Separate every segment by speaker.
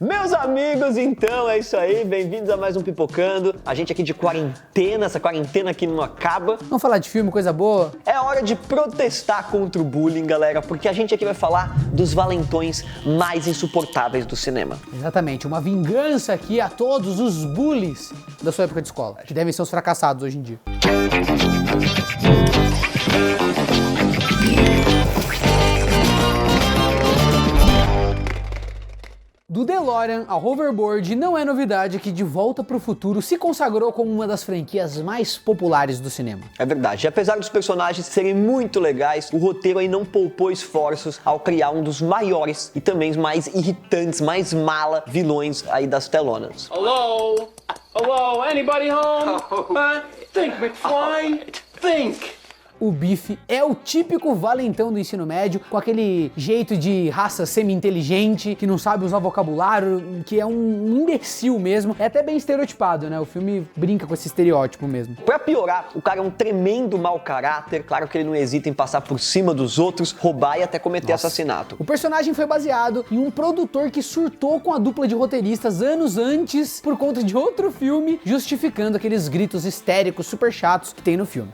Speaker 1: Meus amigos, então é isso aí, bem-vindos a mais um Pipocando. A gente aqui de quarentena, essa quarentena aqui não acaba.
Speaker 2: Vamos falar de filme, coisa boa?
Speaker 1: É hora de protestar contra o bullying, galera, porque a gente aqui vai falar dos valentões mais insuportáveis do cinema.
Speaker 2: Exatamente, uma vingança aqui a todos os bullies da sua época de escola, que devem ser os fracassados hoje em dia. Do DeLorean ao hoverboard, não é novidade que De Volta para o Futuro se consagrou como uma das franquias mais populares do cinema.
Speaker 1: É verdade, e apesar dos personagens serem muito legais, o roteiro aí não poupou esforços ao criar um dos maiores e também os mais irritantes, mais mala vilões aí das telonas.
Speaker 3: Hello? Hello? Anybody home? Think, McFly. Think.
Speaker 2: O Biff é o típico valentão do ensino médio, com aquele jeito de raça semi-inteligente, que não sabe usar vocabulário, que é um imbecil mesmo. É até bem estereotipado, né? O filme brinca com esse estereótipo mesmo.
Speaker 1: Pra piorar, o cara é um tremendo mau caráter, claro que ele não hesita em passar por cima dos outros, roubar e até cometer assassinato.
Speaker 2: O personagem foi baseado em um produtor que surtou com a dupla de roteiristas anos antes por conta de outro filme, justificando aqueles gritos histéricos super chatos que tem no filme.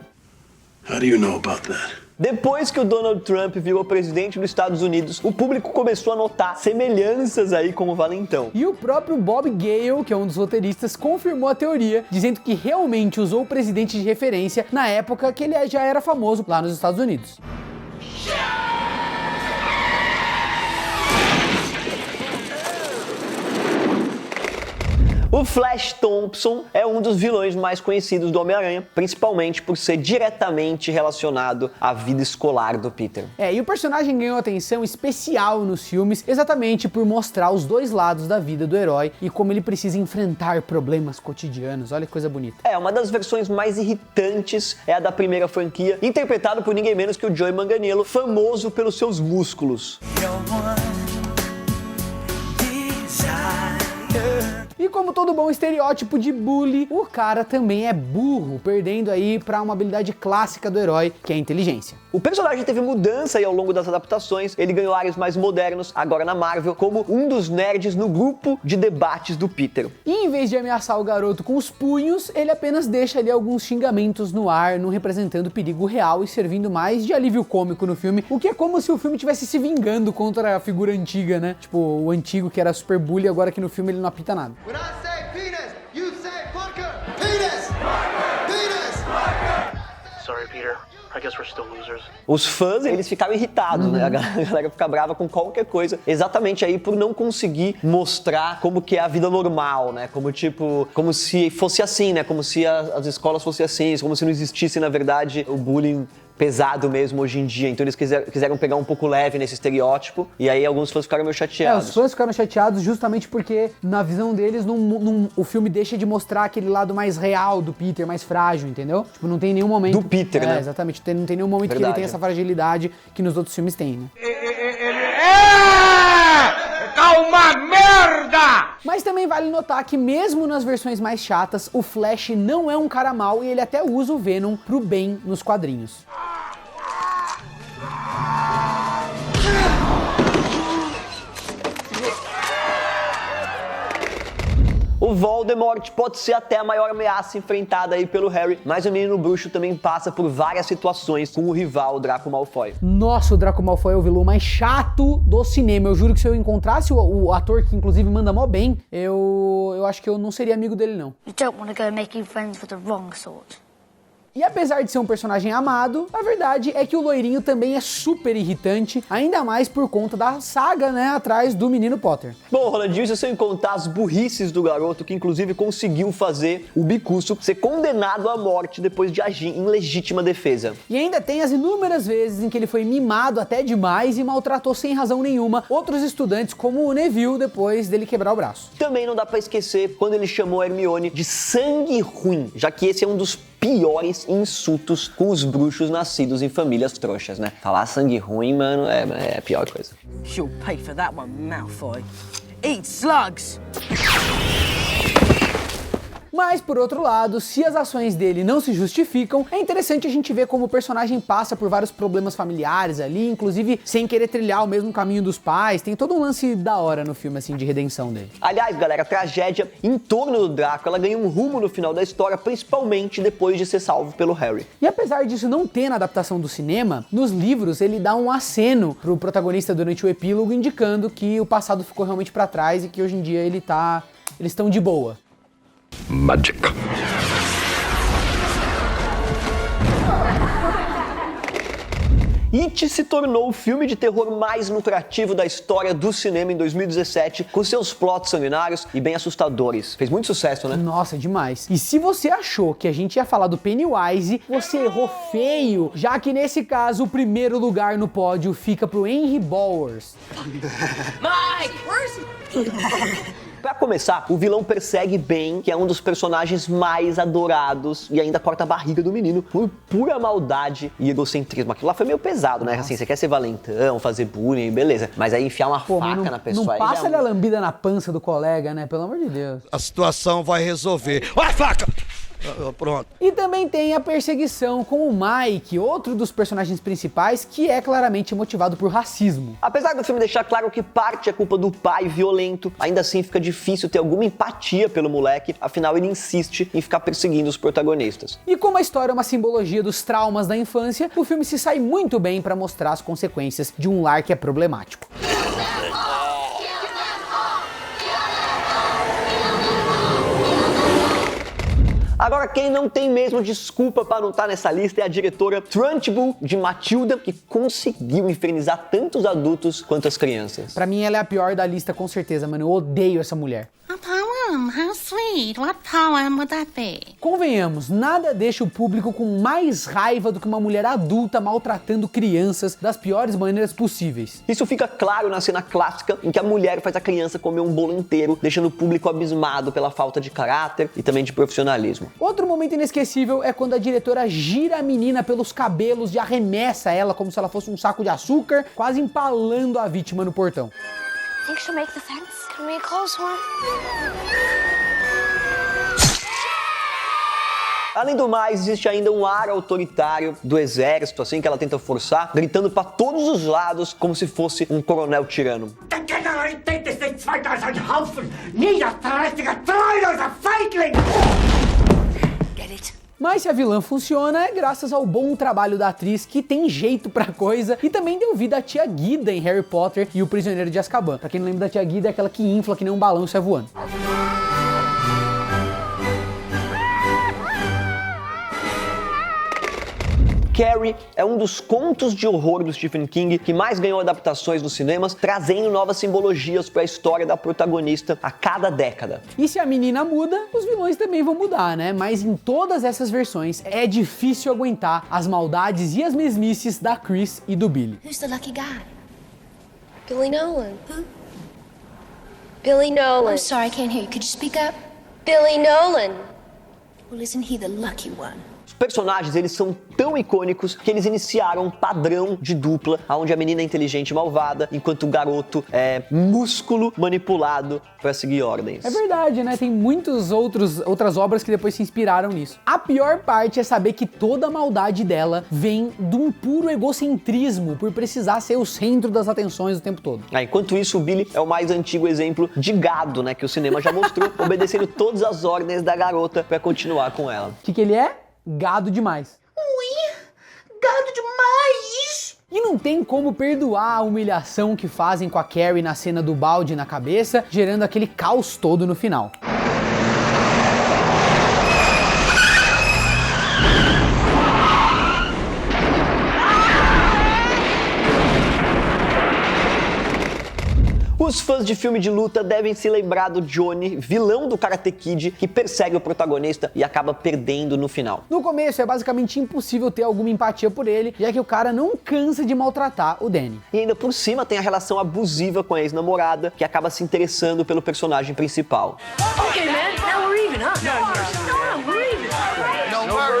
Speaker 4: How do you know about that?
Speaker 1: Depois que o Donald Trump virou presidente dos Estados Unidos, o público começou a notar semelhanças aí com o valentão.
Speaker 2: E o próprio Bob Gale, que é um dos roteiristas, confirmou a teoria, dizendo que realmente usou o presidente de referência na época que ele já era famoso lá nos Estados Unidos.
Speaker 1: O Flash Thompson é um dos vilões mais conhecidos do Homem-Aranha, principalmente por ser diretamente relacionado à vida escolar do Peter.
Speaker 2: E o personagem ganhou atenção especial nos filmes, exatamente por mostrar os dois lados da vida do herói e como ele precisa enfrentar problemas cotidianos. Olha que coisa bonita.
Speaker 1: Uma das versões mais irritantes é a da primeira franquia, interpretado por ninguém menos que o Joey Manganiello, famoso pelos seus músculos.
Speaker 2: E como todo bom estereótipo de bully, o cara também é burro, perdendo aí pra uma habilidade clássica do herói, que é a inteligência.
Speaker 1: O personagem teve mudança aí ao longo das adaptações, ele ganhou áreas mais modernos, agora na Marvel, como um dos nerds no grupo de debates do Peter.
Speaker 2: E em vez de ameaçar o garoto com os punhos, ele apenas deixa ali alguns xingamentos no ar, não representando perigo real e servindo mais de alívio cômico no filme, o que é como se o filme estivesse se vingando contra a figura antiga, né? Tipo, o antigo que era super bully, agora que no filme ele não apita nada.
Speaker 5: When I say penis, you say fucker. Penis! Penis!
Speaker 4: Sorry, Peter. I guess we're still losers.
Speaker 1: Os fãs, eles ficaram irritados, né? A galera fica brava com qualquer coisa, exatamente aí por não conseguir mostrar como que é a vida normal, né? Como se fosse assim, né? Como se as escolas fossem assim, como se não existisse, na verdade, o bullying pesado mesmo hoje em dia. Então eles quiseram pegar um pouco leve nesse estereótipo, e aí alguns fãs ficaram meio chateados.
Speaker 2: Os fãs ficaram chateados justamente porque, na visão deles, o filme deixa de mostrar aquele lado mais real do Peter, mais frágil, entendeu? Tipo, não tem nenhum momento...
Speaker 1: Do Peter, né?
Speaker 2: Exatamente. Não tem nenhum momento que ele tem essa fragilidade que nos outros filmes tem, né?
Speaker 3: Calma, merda!
Speaker 2: Mas também vale notar que mesmo nas versões mais chatas, o Flash não é um cara mau e ele até usa o Venom pro bem nos quadrinhos.
Speaker 1: O Voldemort pode ser até a maior ameaça enfrentada aí pelo Harry, mas o Menino Bruxo também passa por várias situações com o rival Draco Malfoy.
Speaker 2: Nossa, o Draco Malfoy é o vilão mais chato do cinema. Eu juro que se eu encontrasse o ator que inclusive manda mó bem, eu acho que eu não seria amigo dele, não.
Speaker 6: You don't want to go making friends with the wrong sort.
Speaker 2: E apesar de ser um personagem amado, a verdade é que o loirinho também é super irritante, ainda mais por conta da saga, né, atrás do menino Potter.
Speaker 1: Bom, Rolandinho, se sem contar as burrices do garoto, que inclusive conseguiu fazer o Bicuço ser condenado à morte depois de agir em legítima defesa.
Speaker 2: E ainda tem as inúmeras vezes em que ele foi mimado até demais e maltratou sem razão nenhuma outros estudantes, como o Neville, depois dele quebrar o braço.
Speaker 1: Também não dá pra esquecer quando ele chamou a Hermione de sangue ruim, já que esse é um dos piores insultos com os bruxos nascidos em famílias trouxas, né? Falar sangue ruim, mano, é a pior coisa.
Speaker 7: You'll pay for that one, Malfoy. Eat slugs!
Speaker 2: Mas, por outro lado, se as ações dele não se justificam, é interessante a gente ver como o personagem passa por vários problemas familiares ali, inclusive sem querer trilhar o mesmo caminho dos pais. Tem todo um lance da hora no filme, assim, de redenção dele.
Speaker 1: Aliás, galera, a tragédia em torno do Draco, ela ganha um rumo no final da história, principalmente depois de ser salvo pelo Harry.
Speaker 2: E apesar disso não ter na adaptação do cinema, nos livros ele dá um aceno pro protagonista durante o epílogo, indicando que o passado ficou realmente pra trás e que hoje em dia eles estão de boa.
Speaker 3: Magic.
Speaker 1: It se tornou o filme de terror mais lucrativo da história do cinema em 2017, com seus plots sanguinários e bem assustadores. Fez muito sucesso, né?
Speaker 2: Nossa, demais. E se você achou que a gente ia falar do Pennywise, você errou feio, já que nesse caso o primeiro lugar no pódio fica pro Henry Bowers.
Speaker 7: Mike, where's...
Speaker 1: Pra começar, o vilão persegue Ben, que é um dos personagens mais adorados, e ainda corta a barriga do menino por pura maldade e egocentrismo. Aquilo lá foi meio pesado, né? Assim, você quer ser valentão, fazer bullying, beleza. Mas aí enfiar uma faca na pessoa...
Speaker 2: Não passa-lhe a lambida na pança do colega, né? Pelo amor de Deus.
Speaker 8: A situação vai resolver. Olha a faca! Pronto.
Speaker 2: E também tem a perseguição com o Mike, outro dos personagens principais, que é claramente motivado por racismo.
Speaker 1: Apesar do filme deixar claro que parte é culpa do pai violento, ainda assim fica difícil ter alguma empatia pelo moleque, afinal ele insiste em ficar perseguindo os protagonistas.
Speaker 2: E como a história é uma simbologia dos traumas da infância, o filme se sai muito bem para mostrar as consequências de um lar que é problemático.
Speaker 1: Agora, quem não tem mesmo desculpa para não estar nessa lista é a diretora Trunchbull de Matilda, que conseguiu infernizar tanto os adultos quanto as crianças.
Speaker 2: Pra mim, ela é a pior da lista, com certeza, mano. Eu odeio essa mulher.
Speaker 7: A poem? How sweet. What poem would that be?
Speaker 2: Convenhamos, nada deixa o público com mais raiva do que uma mulher adulta maltratando crianças das piores maneiras possíveis.
Speaker 1: Isso fica claro na cena clássica em que a mulher faz a criança comer um bolo inteiro, deixando o público abismado pela falta de caráter e também de profissionalismo.
Speaker 2: Outro momento inesquecível é quando a diretora gira a menina pelos cabelos e arremessa ela como se ela fosse um saco de açúcar, quase empalando a vítima no portão.
Speaker 6: Think she'll make the fence? Can we close one?
Speaker 1: Além do mais, existe ainda um ar autoritário do exército, assim, que ela tenta forçar, gritando para todos os lados como se fosse um coronel tirano.
Speaker 2: Mas se a vilã funciona, é graças ao bom trabalho da atriz, que tem jeito pra coisa, e também deu vida à tia Guida em Harry Potter e o Prisioneiro de Azkaban. Pra quem não lembra da tia Guida, é aquela que infla que nem um balão e sai voando.
Speaker 1: Carrie é um dos contos de horror do Stephen King que mais ganhou adaptações nos cinemas, trazendo novas simbologias para a história da protagonista a cada década.
Speaker 2: E se a menina muda, os vilões também vão mudar, né? Mas em todas essas versões é difícil aguentar as maldades e as mesmices da Chris e do Billy.
Speaker 6: Who's the lucky guy?
Speaker 9: Billy Nolan. Who? Billy Nolan.
Speaker 6: I'm sorry, I can't hear you. Could you speak up?
Speaker 9: Billy Nolan.
Speaker 6: Well, isn't he the lucky one?
Speaker 1: Os personagens, eles são tão icônicos que eles iniciaram um padrão de dupla, onde a menina é inteligente e malvada, enquanto o garoto é músculo manipulado para seguir ordens.
Speaker 2: É verdade, né? Tem muitas outras obras que depois se inspiraram nisso. A pior parte é saber que toda a maldade dela vem de um puro egocentrismo, por precisar ser o centro das atenções o tempo todo.
Speaker 1: Enquanto isso, o Billy é o mais antigo exemplo de gado, né, que o cinema já mostrou, obedecendo todas as ordens da garota para continuar com ela.
Speaker 2: O que ele é? Gado demais.
Speaker 7: Ui, gado demais!
Speaker 2: E não tem como perdoar a humilhação que fazem com a Carrie na cena do balde na cabeça, gerando aquele caos todo no final.
Speaker 1: Os fãs de filme de luta devem se lembrar do Johnny, vilão do Karate Kid, que persegue o protagonista e acaba perdendo no final.
Speaker 2: No começo é basicamente impossível ter alguma empatia por ele, já que o cara não cansa de maltratar o Danny.
Speaker 1: E ainda por cima tem a relação abusiva com a ex-namorada, que acaba se interessando pelo personagem principal.
Speaker 7: Okay, man, now we're even, huh? No, we're even.
Speaker 3: No, we're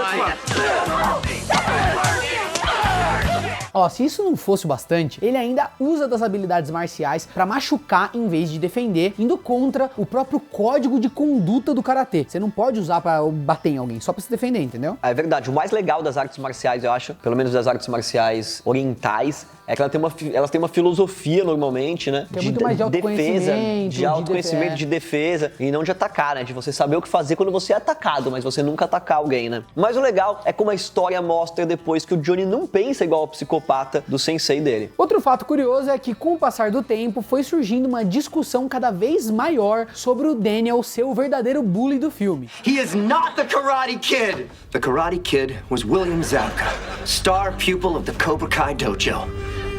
Speaker 2: Ó, se isso não fosse o bastante, ele ainda usa das habilidades marciais pra machucar em vez de defender, indo contra o próprio código de conduta do karatê. Você não pode usar pra bater em alguém, só pra se defender, entendeu?
Speaker 1: É verdade, o mais legal das artes marciais, eu acho, pelo menos das artes marciais orientais, é que elas têm uma filosofia normalmente, né?
Speaker 2: Que é muito mais de
Speaker 1: defesa,
Speaker 2: autoconhecimento,
Speaker 1: de autoconhecimento, de defesa, e não de atacar, né? De você saber o que fazer quando você é atacado, mas você nunca atacar alguém, né? Mas o legal é como a história mostra depois que o Johnny não pensa igual ao psicopata do sensei dele.
Speaker 2: Outro fato curioso é que, com o passar do tempo, foi surgindo uma discussão cada vez maior sobre o Daniel ser o verdadeiro bully do filme.
Speaker 10: He is not the Karate Kid! The Karate Kid was William Zabka, star pupil of the Cobra Kai Dojo,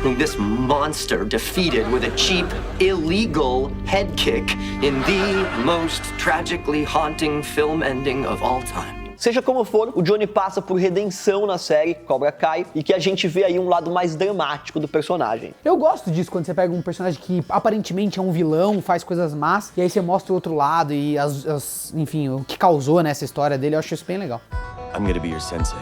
Speaker 10: whom this monster defeated with a cheap, illegal head kick in the most tragically haunting film ending of all time.
Speaker 1: Seja como for, o Johnny passa por redenção na série Cobra Kai e que a gente vê aí um lado mais dramático do personagem.
Speaker 2: Eu gosto disso quando você pega um personagem que aparentemente é um vilão, faz coisas más, e aí você mostra o outro lado e enfim, o que causou nessa história dele, eu acho isso bem legal.
Speaker 11: I'm gonna be your sensei.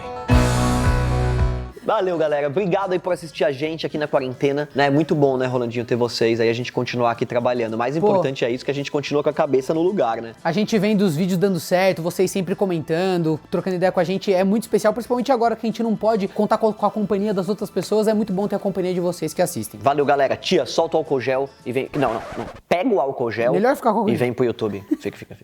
Speaker 1: Valeu, galera. Obrigado aí por assistir a gente aqui na quarentena. É muito bom, né, Rolandinho, ter vocês aí, a gente continuar aqui trabalhando. O mais importante é isso, que a gente continua com a cabeça no lugar, né?
Speaker 2: A gente vem dos vídeos dando certo, vocês sempre comentando, trocando ideia com a gente, é muito especial, principalmente agora que a gente não pode contar com a companhia das outras pessoas, é muito bom ter a companhia de vocês que assistem.
Speaker 1: Valeu, galera. Tia, solta o álcool gel e vem... Não. Pega o álcool gel
Speaker 2: Melhor ficar com o álcool
Speaker 1: e vem pro YouTube. Fica.